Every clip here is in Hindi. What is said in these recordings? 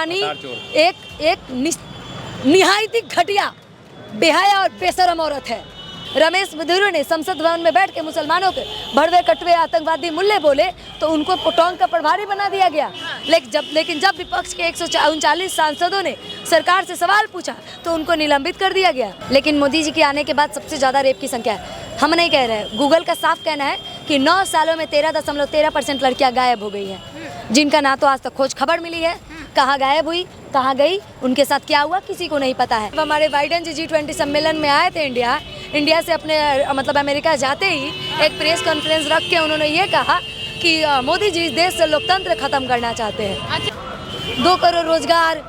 रानी एक निहायती घटिया, बेहया और बेशरम औरत है। रमेश बधिर ने संसद भवन में बैठ के मुसलमानों के भड़वे कटवे आतंकवादी मुल्ले बोले तो उनको टोंक का प्रभारी बना दिया गया। लेकिन जब विपक्ष के 139 सांसदों ने सरकार से सवाल पूछा तो उनको निलंबित कर दिया गया। लेकिन मोदी जी के आने के बाद सबसे ज़्यादा रेप की संख्या है। हम नहीं कह रहे, गूगल का साफ कहना है कि 9 सालों में 13.13% लड़कियां गायब हो गई हैं, जिनका ना तो आज तक खोज खबर मिली है, कहाँ गायब हुई, कहाँ गई, उनके साथ क्या हुआ, किसी को नहीं पता है। हमारे बाइडेन जी G20 सम्मेलन में आए थे इंडिया से अपने मतलब अमेरिका जाते ही एक प्रेस कॉन्फ्रेंस रख के उन्होंने ये कहा कि मोदी जी इस देश से लोकतंत्र खत्म करना चाहते हैं। 2 करोड़ रोजगार,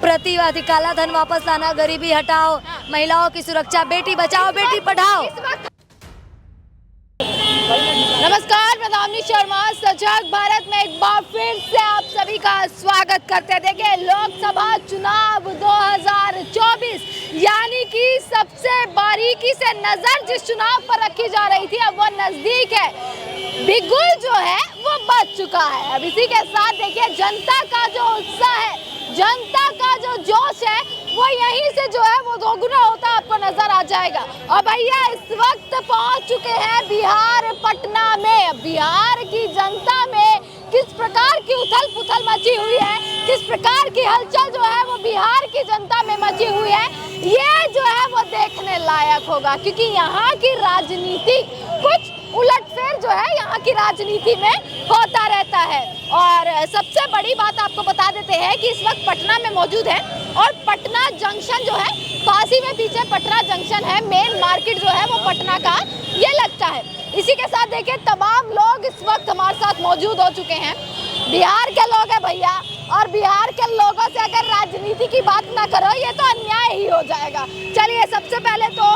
प्रतिवादी काला धन वापस लाना, गरीबी हटाओ, महिलाओं की सुरक्षा, बेटी बचाओ बेटी पढ़ाओ। नमस्कार, मैं दामिनी शर्मा सजग भारत में एक बार फिर से आप सभी का स्वागत करते हैं। देखिए, लोकसभा चुनाव 2024 यानी कि सबसे बारीकी से नजर जिस चुनाव पर रखी जा रही थी अब वो नजदीक है। बिगुल जो है वो बच चुका है। अब इसी के साथ देखिए जनता का जो उत्साह है, जनता का जो जोश है वो यहीं से जो है वो दोगुना होता आपको नजर आ जाएगा। और भैया इस वक्त पहुंच चुके हैं बिहार पटना में। बिहार की जनता में किस प्रकार की उथल पुथल मची हुई है, किस प्रकार की हलचल जो है वो बिहार की जनता में मची हुई है, ये जो है वो देखने लायक होगा। क्योंकि यहाँ की राजनीति कुछ उलटफेर जो है यहाँ की राजनीति में होता रहता है। और सबसे बड़ी बात आपको बता देते हैं कि इस वक्त पटना में मौजूद है और पटना जंक्शन जो है, काशी में पीछे पटना जंक्शन है, मेन मार्केट जो है वो पटना का ये लगता है। इसी के साथ देखिए तमाम लोग इस वक्त हमारे साथ मौजूद हो चुके हैं। बिहार के लोग हैं भैया, और बिहार के लोगों से अगर राजनीति की बात ना करो ये तो अन्याय ही हो जाएगा। चलिए सबसे पहले तो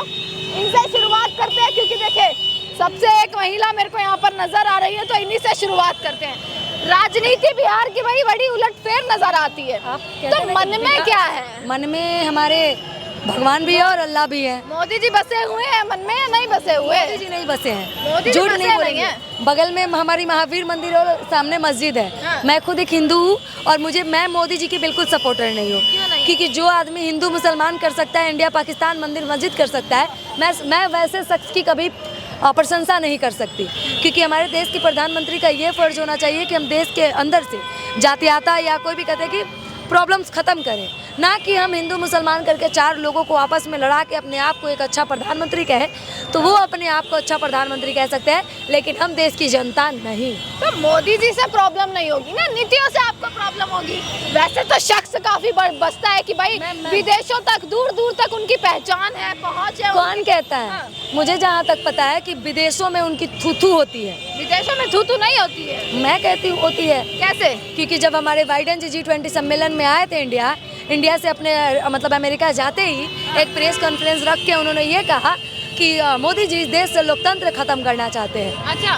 इनसे शुरुआत करते हैं, क्योंकि देखिए सबसे एक महिला मेरे को यहाँ पर नजर आ रही है, तो इन्हीं से शुरुआत करते हैं। राजनीति बिहार की भाई बड़ी उलटफेर नजर आती है, तो मन में क्या है? मन में हमारे भगवान भी है और अल्लाह भी है। मोदी जी बसे हुए हैं मन में या नहीं बसे हुए? मोदी जी नहीं बसे हैं, झूठ नहीं बोलेंगे। बगल में हमारी महावीर मंदिर और सामने मस्जिद है। हाँ। मैं खुद एक हिंदू हूँ और मैं मोदी जी की बिल्कुल सपोर्टर नहीं हूँ। क्योंकि जो आदमी हिंदू मुसलमान कर सकता है, इंडिया पाकिस्तान मंदिर मस्जिद कर सकता है, मैं वैसे शख्स की कभी प्रशंसा नहीं कर सकती। क्योंकि हमारे देश की प्रधानमंत्री का ये फर्ज होना चाहिए कि हम देश के अंदर से जातियाता या कोई भी कहते हैं कि प्रॉब्लम्स खत्म करें, ना कि हम हिंदू मुसलमान करके 4 लोगों को आपस में लड़ा के अपने आप को एक अच्छा प्रधानमंत्री कहें तो वो अपने आप को अच्छा प्रधानमंत्री कह सकते हैं, लेकिन हम देश की जनता नहीं। तो मोदी जी से प्रॉब्लम नहीं होगी ना, नीतियों से आपको प्रॉब्लम होगी। वैसे तो शख्स काफी बसता है कि भाई विदेशों तक दूर दूर तक उनकी पहचान है, पहुँच है। कौन कहता है? हाँ। मुझे जहाँ तक पता है कि विदेशों में उनकी थूथू होती है। विदेशों में थूथू नहीं होती है? मैं कहती हूँ होती है। कैसे? क्योंकि जब हमारे बाइडेन जी G20 सम्मेलन में आए थे इंडिया से अपने मतलब अमेरिका जाते ही एक प्रेस कॉन्फ्रेंस रख के उन्होंने ये कहा कि मोदी जी इस देश से लोकतंत्र खत्म करना चाहते हैं। अच्छा,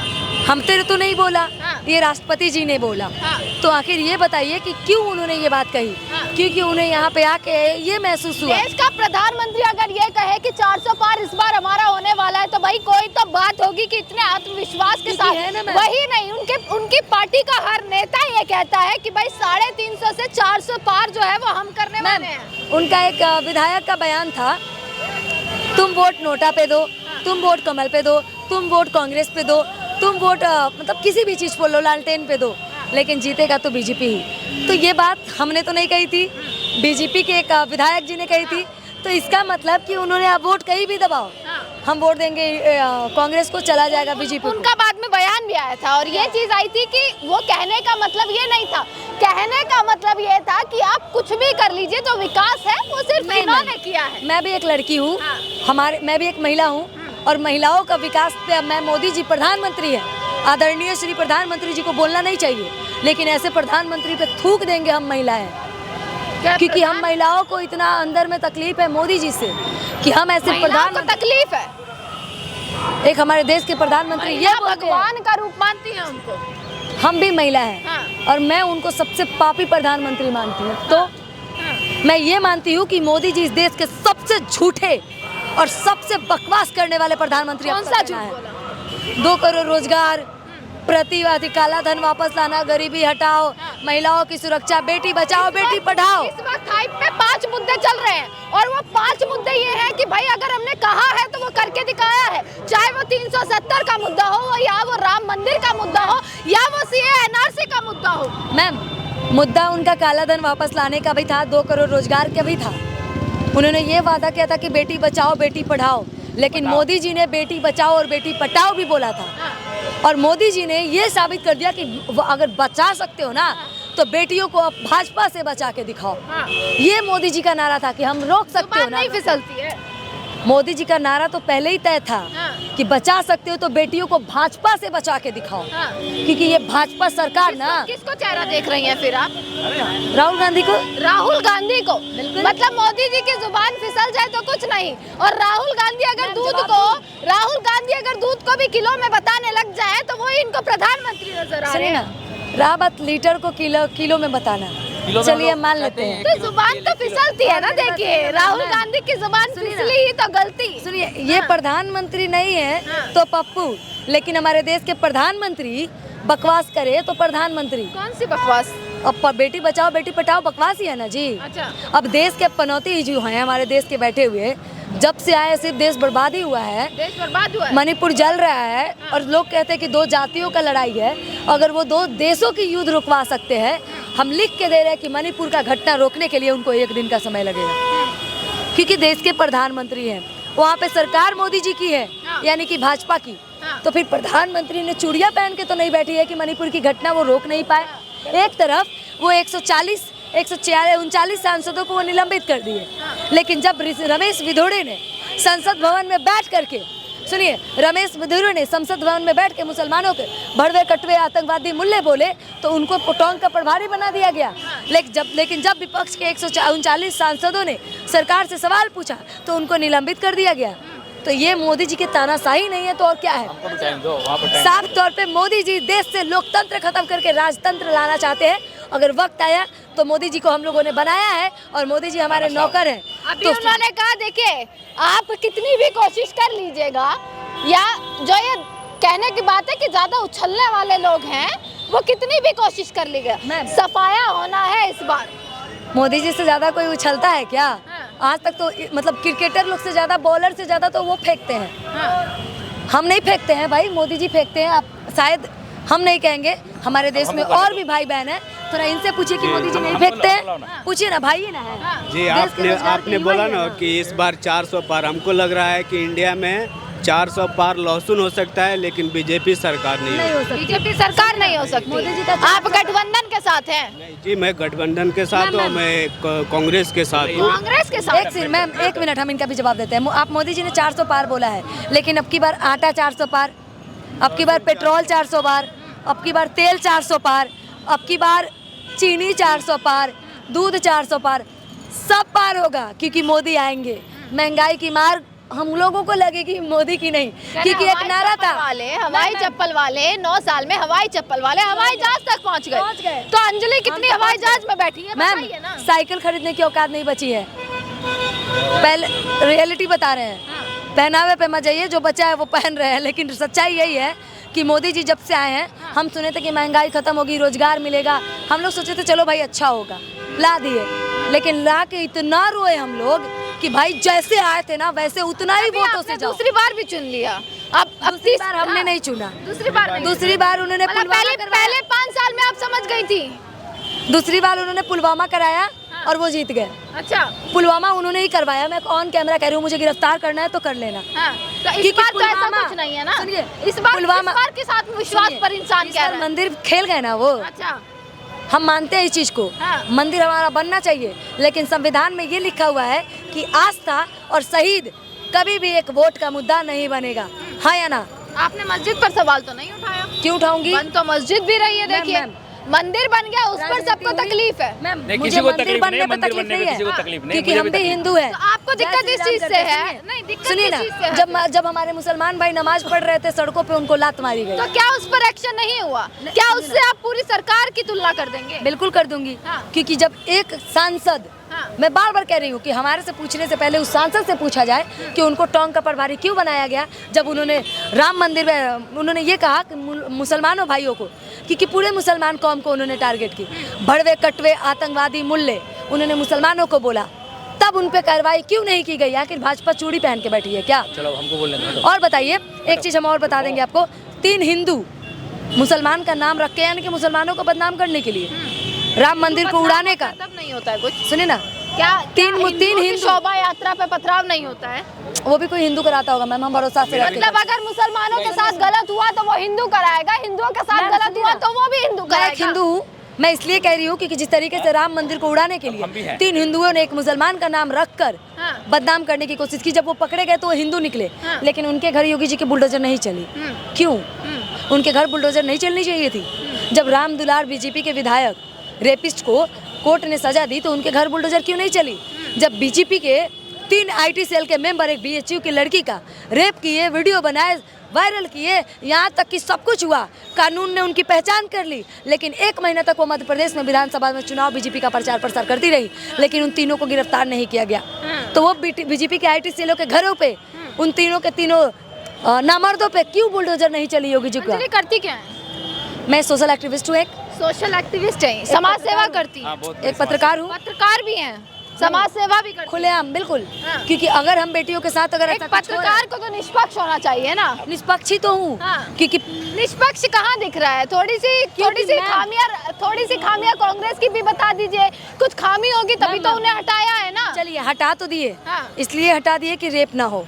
हम तेरे तो नहीं बोला। हाँ। ये राष्ट्रपति जी ने बोला। हाँ। तो आखिर ये बताइए कि क्यों उन्होंने ये बात कही? हाँ। क्योंकि उन्हें यहाँ पे आके ये महसूस हुआ। देश का प्रधानमंत्री अगर ये कहे कि 400 पार इस बार हमारा होने वाला है, तो भाई कोई तो बात होगी कि इतने आत्मविश्वास के साथ है ना। वही नहीं, उनकी पार्टी का हर नेता ये कहता है कि भाई 350 से 400 पार जो है वो हम करने वाले हैं। उनका एक विधायक का बयान था, तुम वोट नोटा पे दो, तुम वोट कमल पे दो, तुम वोट कांग्रेस पे दो, तुम वोट मतलब किसी भी चीज़ पर लो, लालटेन पे दो, लेकिन जीतेगा तो बीजेपी ही। तो ये बात हमने तो नहीं कही थी, बीजेपी के एक विधायक जी ने कही थी। तो इसका मतलब कि उन्होंने आप वोट कहीं भी दबाओ, हम वोट देंगे कांग्रेस को, चला जाएगा बीजेपी। उनका बाद में बयान भी आया था और ये चीज़ आई थी कि वो कहने का मतलब ये नहीं था, कहने का मतलब ये था कि आप कुछ भी कर लीजिए, जो विकास है वो सिर्फ इन्होंने किया है। मैं भी एक लड़की हूँ, मैं भी एक महिला हूँ, और महिलाओं का विकास पे मैं मोदी जी प्रधानमंत्री है, आदरणीय श्री प्रधानमंत्री जी को बोलना नहीं चाहिए, लेकिन ऐसे प्रधानमंत्री पे थूक देंगे हम महिलाएं। क्योंकि हम महिलाओं को इतना अंदर में तकलीफ है मोदी जी से कि हम ऐसे प्रधानमंत्री तकलीफ है। एक हमारे देश के प्रधानमंत्री ये भगवान का रूप मानती हैं उनको। हम भी महिला हैं। हाँ। और मैं उनको सबसे पापी प्रधानमंत्री मानती हूँ। तो मैं ये मानती हूँ कि मोदी जी इस देश के सबसे झूठे और सबसे बकवास करने वाले प्रधानमंत्री। कौन सा झूठ बोला? 2 करोड़ रोजगार, प्रतिवादी काला धन वापस लाना, गरीबी हटाओ, महिलाओं की सुरक्षा, बेटी बचाओ बेटी पढ़ाओ। इस वक्त हाइप पे 5 मुद्दे चल रहे हैं और वो 5 मुद्दे ये हैं कि भाई अगर हमने कहा है तो वो करके दिखाया है, चाहे वो 370 का मुद्दा हो या वो राम मंदिर का मुद्दा हो या वो सीए एनआरसी का मुद्दा हो। मैम, मुद्दा उनका काला धन वापस लाने का भी था, 2 करोड़ रोजगार का भी था। उन्होंने ये वादा किया था कि बेटी बचाओ बेटी पढ़ाओ, लेकिन मोदी जी ने बेटी बचाओ और बेटी पढ़ाओ भी बोला था। और मोदी जी ने ये साबित कर दिया कि अगर बचा सकते हो ना तो बेटियों को भाजपा से बचा के दिखाओ। ये मोदी जी का नारा था कि हम रोक सकते हो ना। नहीं फिसलती है। मोदी जी का नारा तो पहले ही तय था कि बचा सकते हो तो बेटियों को भाजपा से बचा के दिखाओ, क्योंकि ये भाजपा सरकार ना। किसको चेहरा देख रही हैं फिर आप? राहुल गांधी को। राहुल गांधी को, मतलब मोदी जी की जुबान फिसल जाए तो कुछ नहीं, और राहुल गांधी अगर दूध को भी किलो में बताने लग जाए तो वो इनको प्रधानमंत्री नजर आ रहे हैं। रहा बात लीटर को किलो में बताना, चलिए मान लेते हैं। तो जुबान तो फिसलती है ना। देखिए राहुल गांधी की जुबान फिसली ही तो गलती। सुनिए, ये प्रधानमंत्री नहीं है तो पप्पू, लेकिन हमारे देश के प्रधानमंत्री बकवास करे तो प्रधानमंत्री। कौन सी बकवास? अब बेटी बचाओ बेटी पढ़ाओ बकवास ही है ना जी। अच्छा। अब देश के पनौती जो हैं हमारे देश के बैठे हुए, जब से आए सिर्फ देश बर्बाद ही हुआ है। देश बर्बाद हुआ है। मणिपुर जल रहा है और लोग कहते हैं कि 2 जातियों का लड़ाई है। अगर वो 2 देशों की युद्ध रुकवा सकते हैं, हम लिख के दे रहे हैं कि मणिपुर का घटना रोकने के लिए उनको 1 दिन का समय लगेगा, क्योंकि देश के प्रधानमंत्री हैं। वहाँ पे सरकार मोदी जी की है, यानी कि भाजपा की। तो फिर प्रधानमंत्री ने चूड़ियाँ पहन के तो नहीं बैठी है कि मणिपुर की घटना वो रोक नहीं पाए। एक तरफ वो 139 सांसदों को वो निलंबित कर दिए, लेकिन जब रमेश विधोड़े ने संसद भवन में बैठ करके, सुनिए, रमेश विधोड़े ने संसद भवन में बैठ के मुसलमानों के भड़वे कटवे आतंकवादी मुल्ले बोले तो उनको पोटोंग का प्रभारी बना दिया गया। लेकिन जब विपक्ष के 139 सांसदों ने सरकार से सवाल पूछा तो उनको निलंबित कर दिया गया। तो ये मोदी जी की तानाशाही नहीं है तो और क्या है? साफ तौर पे मोदी जी देश से लोकतंत्र खत्म करके राजतंत्र लाना चाहते हैं। अगर वक्त आया तो मोदी जी को हम लोगों ने बनाया है और मोदी जी हमारे नौकर हैं। अभी तो उन्होंने कहा, देखिए आप कितनी भी कोशिश कर लीजिएगा, या जो ये कहने की बात है कि ज्यादा उछलने वाले लोग हैं वो कितनी भी कोशिश कर लीजिएगा, सफाया होना है इस बार। मोदी जी से ज्यादा कोई उछलता है क्या? आज तक तो मतलब क्रिकेटर लोग से ज्यादा, बॉलर से ज्यादा तो वो फेंकते हैं। हम नहीं फेंकते हैं भाई, मोदी जी फेंकते हैं। आप शायद हम नहीं कहेंगे, हमारे देश में और भी भाई बहन है, थोड़ा इनसे पूछिए कि मोदी जी नहीं फेंकते हैं। पूछिए ना भाई, ना है जी। आपने बोला ना कि इस बार 400 पार। हमको लग रहा है कि इंडिया में 400 पार लहसुन हो सकता है, लेकिन बीजेपी सरकार नहीं हो सकती। बीजेपी सरकार नहीं हो सकती। मोदी जी का आप गठबंधन के साथ हैं? नहीं जी, मैं गठबंधन के साथ हूँ, मैं कांग्रेस के साथ हूँ। कांग्रेस के साथ? एक मिनट, हम इनका भी जवाब देते हैं। आप मोदी जी ने 400 पार बोला है, लेकिन अब की बार आटा 400 पार, अब की बार पेट्रोल 400 पार, अब की बार तेल 400 पार, अब की बार चीनी 400 पार, दूध 400 पार, सब पार होगा क्योंकि मोदी आएंगे। महंगाई की मार हम लोगों को लगेगी, मोदी की नहीं, क्योंकि एक नारा था, हवाई चप्पल वाले 9 साल में हवाई चप्पल वाले हवाई जहाज तक पहुंच गए। तो अंजलि कितनी हवाई जहाज में बैठी है? मैम, साइकिल खरीदने की औकात नहीं बची है। पहले रियलिटी बता रहे हैं, पहनावे पे मत जाइए, जो बचा है वो पहन रहे हैं, लेकिन सच्चाई यही है कि मोदी जी जब से आए हैं, हम सुने थे कि महंगाई खत्म होगी, रोजगार मिलेगा। हम लोग सोचे थे चलो भाई अच्छा होगा, ला दिए, लेकिन ला के इतना रोए हम लोग कि भाई जैसे आए थे ना वैसे उतना ही वोटों से जाओ। दूसरी बार भी चुन लिया, अब दूसरी बार हमने नहीं चुना। दूसरी बार उन्होंने पहले 5 साल में आप समझ गई थी। दूसरी बार उन्होंने पुलवामा कराया और वो जीत गए। अच्छा, पुलवामा उन्होंने ही करवाया। मैं ऑन कैमरा कह रही हूँ, मुझे गिरफ्तार करना है तो कर लेना। तो इस बार तो ऐसा कुछ नहीं है ना। सुनिए, इस बार के साथ विश्वास पर इंसान कह रहा है। मंदिर खेल गए ना वो। अच्छा, हम मानते हैं इस चीज को। मंदिर हमारा बनना चाहिए, लेकिन संविधान में ये लिखा हुआ है कि आस्था और शहीद कभी भी एक वोट का मुद्दा नहीं बनेगा। हाँ या ना? आपने मस्जिद पर सवाल तो नहीं उठाया? क्यों उठाऊंगी? बन तो मस्जिद भी रही है। देखिए मंदिर बन गया, उस पर सबको तकलीफ है। मुझे मंदिर बनने पर तकलीफ नहीं है, क्योंकि हम भी हिंदू हैं। तो आपको दिक्कत इस चीज से है? नहीं, दिक्कत सुनिए ना, जब हमारे मुसलमान भाई नमाज पढ़ रहे थे सड़कों पे, उनको लात मारी गई, तो क्या उस पर एक्शन नहीं हुआ? क्या उससे आप पूरी सरकार की तुलना कर देंगे? बिल्कुल कर दूंगी, क्योंकि जब एक सांसद मैं बार बार कह रही हूँ कि हमारे से पूछने से पहले उस सांसद से पूछा जाए कि उनको टोंक का प्रभारी क्यों बनाया गया, जब उन्होंने राम मंदिर में उन्होंने ये कहा कि मुसलमानों भाइयों को कि पूरे मुसलमान कौम को उन्होंने टारगेट की, भड़वे कटवे आतंकवादी मुल्ले उन्होंने मुसलमानों को बोला, तब उन पे कार्रवाई क्यों नहीं की गई? आखिर भाजपा चूड़ी पहन के बैठी है क्या? चलो हमको बोलने दो। और बताइए, एक चीज़ हम और बता देंगे आपको, 3 हिंदू मुसलमान का नाम रख के, यानी कि मुसलमानों को बदनाम करने के लिए, राम मंदिर को उड़ाने का। तब नहीं होता है कुछ, सुनिए ना, क्या तीन हिंदू शोभा यात्रा पे पथराव नहीं होता है? वो भी कोई हिंदू कराता होगा मैम, हम भरोसा से रखते हैं। मतलब अगर मुसलमानों के साथ गलत हुआ तो वो हिंदू कराएगा, हिंदुओं के साथ गलत हुआ तो वो भी हिंदू मैं एक कराएगा। हिंदू हूँ, मैं इसलिए कह रही हूँ कि जिस तरीके से राम मंदिर को उड़ाने के लिए 3 हिंदुओं ने एक मुसलमान का नाम रखकर बदनाम करने की कोशिश की, जब वो पकड़े गए तो वो हिंदू निकले, लेकिन उनके घर योगी जी की बुलडोजर नहीं चली। क्यों? उनके घर बुलडोजर नहीं चलनी चाहिए थी? जब राम दुलार बीजेपी के विधायक रेपिस्ट को कोर्ट ने सजा दी तो उनके घर बुलडोजर क्यों नहीं चली? जब बीजेपी के 3 IT सेल के मेंबर एक BHU की लड़की का रेप किए, वीडियो बनाए, वायरल किए, यहाँ तक कि सब कुछ हुआ, कानून ने उनकी पहचान कर ली, लेकिन 1 महीना तक वो मध्य प्रदेश में विधानसभा में चुनाव बीजेपी का प्रचार प्रसार करती रही, लेकिन उन तीनों को गिरफ्तार नहीं किया गया। तो वो बीजेपी के IT सेलों के घरों पे, उन तीनों के तीनों नामर्दों पे क्यों बुलडोजर नहीं चली योगी जी का? करती क्या है? मैं सोशल एक्टिविस्ट हूँ, एक सोशल एक्टिविस्ट है, समाज सेवा करती है, एक पत्रकार हूँ, पत्रकार भी हैं, समाज सेवा भी करती खुलेआम बिल्कुल। क्योंकि अगर हम बेटियों के साथ अगर है। एक पत्रकार को तो निष्पक्ष होना चाहिए ना। निष्पक्ष ही तो हूँ, क्योंकि निष्पक्ष कहाँ दिख रहा है? थोड़ी सी खामियां कांग्रेस की भी बता दीजिए, कुछ खामी होगी तभी तो उन्हें हटाया है ना। चलिए हटा तो दिए, इसलिए हटा दिए कि रेप ना हो,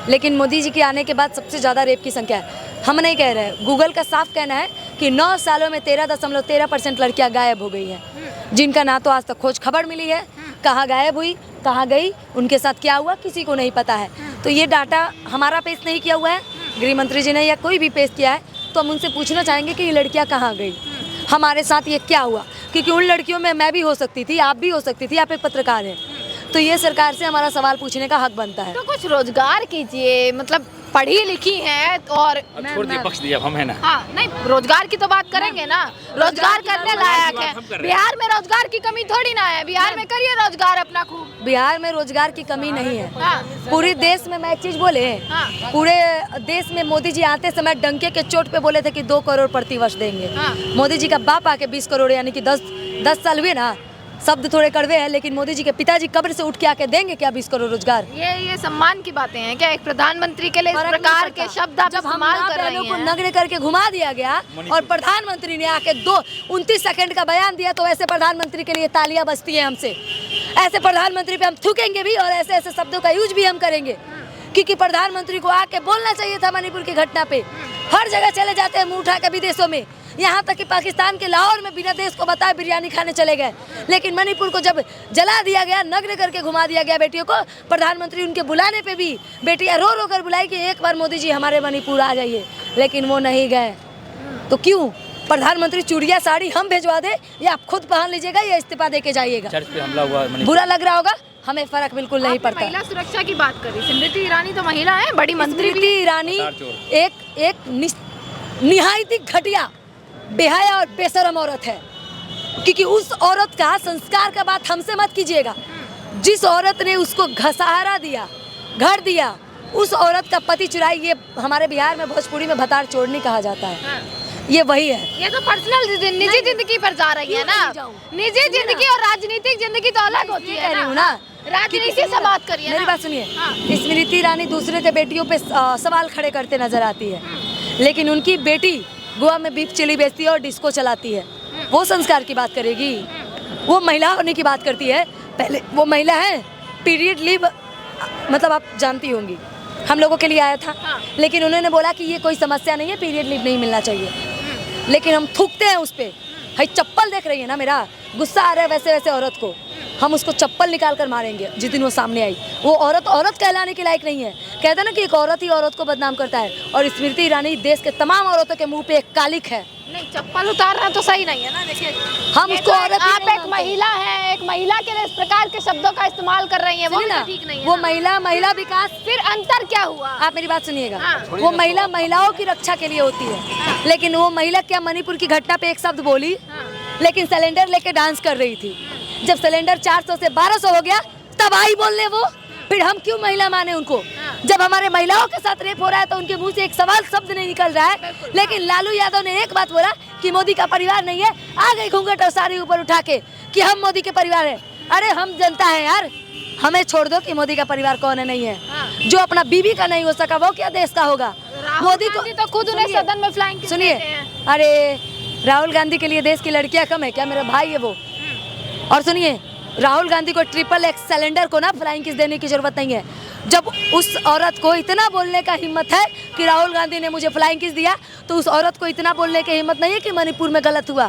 लेकिन मोदी जी के आने के बाद सबसे ज्यादा रेप की संख्या है। हम नहीं कह रहे, गूगल का साफ कहना है कि 9 सालों में 13.13% लड़कियां गायब हो गई हैं, जिनका ना तो आज तक खोज खबर मिली है, कहाँ गायब हुई, कहाँ गई, उनके साथ क्या हुआ, किसी को नहीं पता है। तो ये डाटा हमारा पेश नहीं किया हुआ है, गृह मंत्री जी ने या कोई भी पेश किया है, तो हम उनसे पूछना चाहेंगे कि ये लड़कियां कहाँ गई, हमारे साथ ये क्या हुआ, क्योंकि उन लड़कियों में मैं भी हो सकती थी, आप भी हो सकती थी, आप एक पत्रकार हैं, तो ये सरकार से हमारा सवाल पूछने का हक बनता है। तो कुछ रोजगार कीजिए, मतलब पढ़ी लिखी हैं और छोड़ दिए पक्ष दिया हम है ना। हाँ, नहीं रोजगार की तो बात करेंगे ना, रोजगार करने लायक है। बिहार में रोजगार की कमी थोड़ी ना है, बिहार में करिए रोजगार अपना खूब। बिहार में रोजगार की कमी नहीं है, पूरे देश में। मैं एक चीज बोले, पूरे देश में मोदी जी आते समय डंके के चोट पे बोले थे कि 2 करोड़ प्रति वर्ष देंगे। मोदी जी का बाप आके 20 करोड़ यानी कि 10 साल हुए ना। शब्द थोड़े कड़वे हैं, लेकिन मोदी जी के पिताजी कब्र से उठ के आके देंगे क्या 20 करोड़ रोजगार? ये सम्मान की बातें हैं क्या? एक प्रधानमंत्री के लिए इस प्रकार के शब्द आप इस्तेमाल कर रहे हैं। नग्न करके घुमा दिया गया और प्रधानमंत्री ने आके 29 सेकंड का बयान दिया, तो ऐसे प्रधानमंत्री के लिए तालियां बजती हैं हमसे। ऐसे प्रधानमंत्री पे हम थूकेंगे भी और ऐसे ऐसे शब्दों का यूज भी हम करेंगे, क्योंकि प्रधानमंत्री को आके बोलना चाहिए था मणिपुर की घटना पे। हर जगह चले जाते हैं मुंह उठा के विदेशों में, यहाँ तक कि पाकिस्तान के लाहौर में बिना देश को बताए बिरयानी खाने चले गए, लेकिन मणिपुर को जब जला दिया गया, नग्न करके घुमा दिया गया बेटियों को, प्रधानमंत्री उनके बुलाने पे भी बेटियां रो रो कर बुलाई कि एक बार मोदी जी हमारे मणिपुर आ जाइए, लेकिन वो नहीं गए। तो क्यों? प्रधानमंत्री चूड़िया साड़ी हम भिजवा दे या आप खुद पहन लीजिएगा या इस्तीफा दे के जाइएगा? चर्च पे हमला हुआ, बुरा लग रहा होगा, हमें फर्क बिल्कुल नहीं पड़ता। महिला सुरक्षा की बात करी, स्मृति ईरानी तो महिला है, बड़ी मंत्री भी। स्मृति ईरानी एक निहायती घटिया, बेहया और बेशरम औरत है, क्योंकि उस औरत का संस्कार का बात हमसे मत कीजिएगा। जिस औरत ने उसको घसहारा दिया, घर दिया, उस औरत का पति चुराई, ये हमारे बिहार में भोजपुरी में भतार चोरनी कहा जाता है। ये वही है। ये तो पर्सनल निजी जिंदगी पर जा रही है ना। निजी जिंदगी और राजनीतिक जिंदगी तो अलग होती है ना। राजनीति से बात करिए। मेरी बात सुनिए, स्मृति ईरानी दूसरे के बेटियों पे सवाल खड़े करते नजर आती है, लेकिन उनकी बेटी गोवा में बीफ चिली बेचती है और डिस्को चलाती है। वो संस्कार की बात करेगी? वो महिला होने की बात करती है। पहले वो महिला है, पीरियड लीव मतलब आप जानती होंगी, हम लोगों के लिए आया था, लेकिन उन्होंने बोला कि ये कोई समस्या नहीं है, पीरियड लीव नहीं मिलना चाहिए, लेकिन हम थूकते हैं उस पर। भाई चप्पल देख रही है ना, मेरा गुस्सा आ रहा है वैसे वैसे औरत को, हम उसको चप्पल निकाल कर मारेंगे जिस दिन वो सामने आई। वो औरत कहलाने के लायक नहीं है। कहते ना कि एक औरत ही औरत को बदनाम करता है, और स्मृति ईरानी देश के तमाम औरतों के मुंह पे एक कालिक है। नहीं, चप्पल उतारना तो सही नहीं है ना। देखिए, हम उसको औरत, आप एक महिला हैं, एक महिला के लिए इस प्रकार के शब्दों का इस्तेमाल कर रही हैं, वो भी ठीक नहीं है। वो महिला विकास, फिर अंतर क्या हुआ? आप मेरी बात सुनिएगा। वो महिलाओं की रक्षा के लिए होती है, लेकिन वो महिला क्या मणिपुर की घटना पे एक शब्द बोली, लेकिन सिलेंडर लेके डांस कर रही थी। जब सिलेंडर 400 से 1200 हो गया तब आई बोलने वो। फिर हम क्यों महिला माने उनको? जब हमारे महिलाओं के साथ रेप हो रहा है तो उनके मुंह से एक सवाल शब्द नहीं निकल रहा है। लेकिन लालू यादव ने एक बात बोला कि मोदी का परिवार नहीं है, आ गई घूंघट और साड़ी ऊपर उठा के कि हम मोदी के परिवार है। अरे हम जनता है यार, हमें छोड़ दो कि मोदी का परिवार कौन है नहीं है। जो अपना बीबी का नहीं हो सका वो क्या देश का होगा? मोदी को तो खुद उन्हें सदन में फ्लाइंग किस सुनिए, देते हैं। अरे राहुल गांधी के लिए देश की लड़कियां कम है क्या? मेरा भाई है वो। और सुनिए, राहुल गांधी को XXX सिलेंडर को ना फ्लाइंग किस देने की जरूरत नहीं है। जब उस औरत को इतना बोलने का हिम्मत है कि राहुल गांधी ने मुझे फ्लाइंग किस दिया, तो उस औरत को इतना बोलने की हिम्मत नहीं है कि मणिपुर में गलत हुआ।